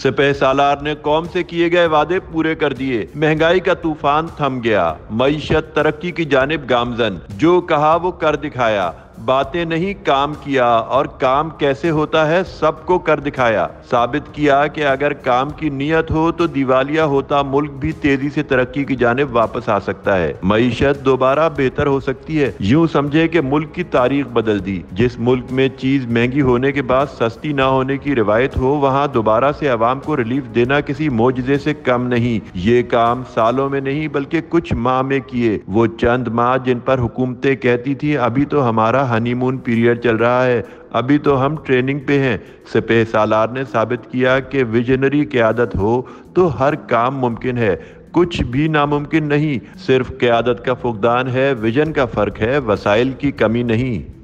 سپہ سالار نے قوم سے کیے گئے وعدے پورے کر دیے، مہنگائی کا طوفان تھم گیا، معیشت ترقی کی جانب گامزن، جو کہا وہ کر دکھایا، باتیں نہیں کام کیا، اور کام کیسے ہوتا ہے سب کو کر دکھایا، ثابت کیا کہ اگر کام کی نیت ہو تو دیوالیہ ہوتا ملک بھی تیزی سے ترقی کی جانب واپس آ سکتا ہے، معیشت دوبارہ بہتر ہو سکتی ہے۔ یوں سمجھے کہ ملک کی تاریخ بدل دی۔ جس ملک میں چیز مہنگی ہونے کے بعد سستی نہ ہونے کی روایت ہو، وہاں دوبارہ سے عوام کو ریلیف دینا کسی معجزے سے کم نہیں۔ یہ کام سالوں میں نہیں بلکہ کچھ ماہ میں کیے، وہ چند ماہ جن پر حکومتیں کہتی تھی ابھی تو ہمارا ہنی مون پیریڈ چل رہا ہے، ابھی تو ہم ٹریننگ پہ ہیں۔ سپہ سالار نے ثابت کیا کہ ویژنری قیادت ہو تو ہر کام ممکن ہے، کچھ بھی ناممکن نہیں، صرف قیادت کا فقدان ہے، ویژن کا فرق ہے، وسائل کی کمی نہیں۔